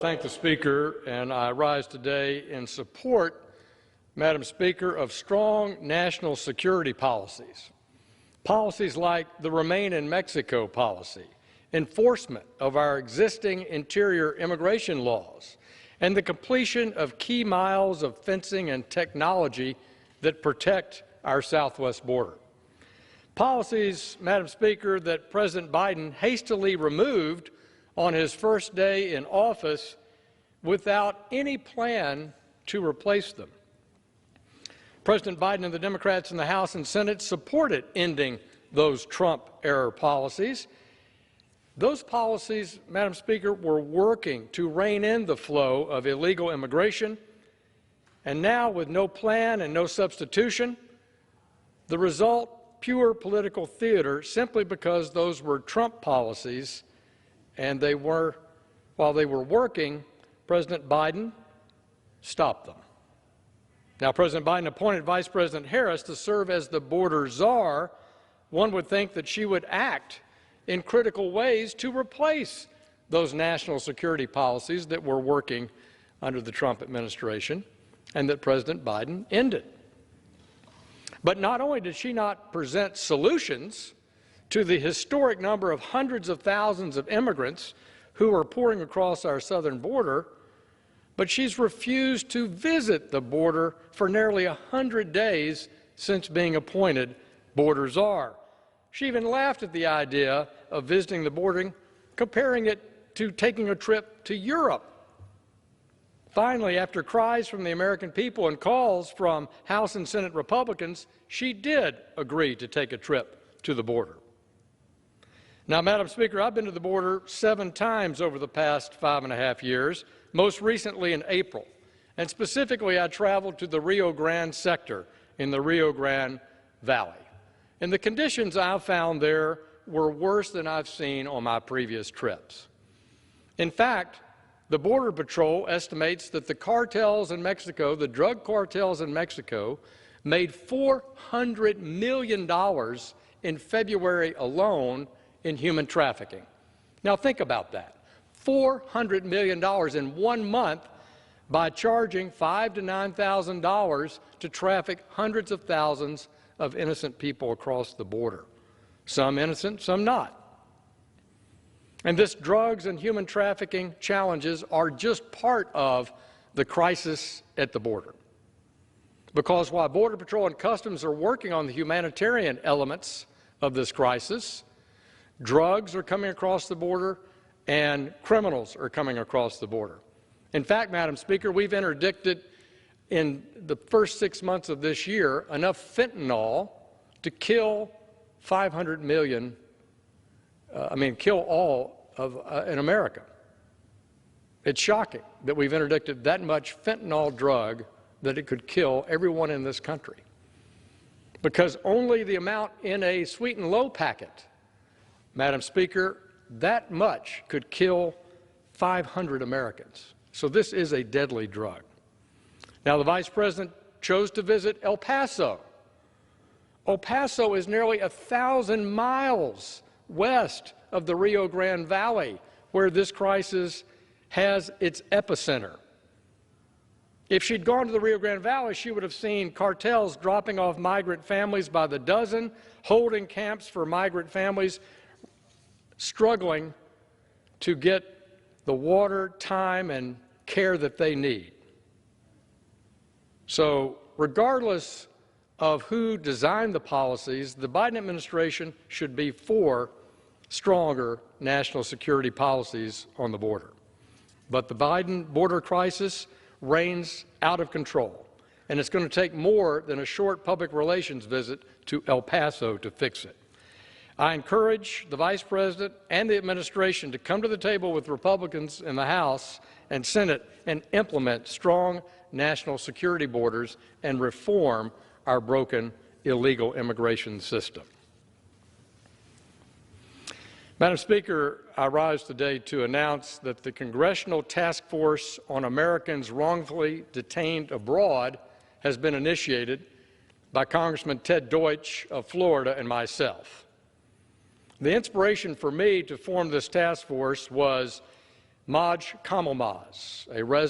Thank the Speaker, and I rise today in support, Madam Speaker, of strong national security policies. Policies like the Remain in Mexico policy, enforcement of our existing interior immigration laws, and the completion of key miles of fencing and technology that protect our southwest border. Policies, Madam Speaker, that President Biden hastily removed on his first day in office without any plan to replace them. President Biden and the Democrats in the House and Senate supported ending those Trump-era policies. Those policies, Madam Speaker, were working to rein in the flow of illegal immigration, and now with no plan and no substitution, the result, pure political theater, simply because those were Trump policies. And while they were working, President Biden stopped them. Now, President Biden appointed Vice President Harris to serve as the border czar. One would think that she would act in critical ways to replace those national security policies that were working under the Trump administration and that President Biden ended. But not only did she not present solutions to the historic number of hundreds of thousands of immigrants who are pouring across our southern border, but she's refused to visit the border for nearly 100 days since being appointed border czar. She even laughed at the idea of visiting the border, comparing it to taking a trip to Europe. Finally, after cries from the American people and calls from House and Senate Republicans, she did agree to take a trip to the border. Now, Madam Speaker, I've been to the border 7 times over the past 5.5 years, most recently in April. And specifically, I traveled to the Rio Grande sector in the Rio Grande Valley. And the conditions I found there were worse than I've seen on my previous trips. In fact, the Border Patrol estimates that the cartels in Mexico, the drug cartels in Mexico, made $400 million in February alone in human trafficking. Now think about that. $400 million in 1 month by charging $5,000 to $9,000 to traffic hundreds of thousands of innocent people across the border. Some innocent, some not. And this drugs and human trafficking challenges are just part of the crisis at the border. Because while Border Patrol and Customs are working on the humanitarian elements of this crisis, drugs are coming across the border and criminals are coming across the border. In fact, Madam Speaker, we've interdicted in the first 6 months of this year enough fentanyl to kill 500 million, kill all of in America. It's shocking that we've interdicted that much fentanyl drug that it could kill everyone in this country. Because only the amount in a sweet and low packet, Madam Speaker, that much could kill 500 Americans. So this is a deadly drug. Now, the Vice President chose to visit El Paso. El Paso is nearly 1,000 miles west of the Rio Grande Valley, where this crisis has its epicenter. If she'd gone to the Rio Grande Valley, she would have seen cartels dropping off migrant families by the dozen, holding camps for migrant families, struggling to get the water, time, and care that they need. So regardless of who designed the policies, the Biden administration should be for stronger national security policies on the border. But the Biden border crisis reigns out of control, and it's going to take more than a short public relations visit to El Paso to fix it. I encourage the Vice President and the administration to come to the table with Republicans in the House and Senate and implement strong national security borders and reform our broken illegal immigration system. Madam Speaker, I rise today to announce that the Congressional Task Force on Americans Wrongfully Detained Abroad has been initiated by Congressman Ted Deutsch of Florida and myself. The inspiration for me to form this task force was Maj Kamelmaz, a resident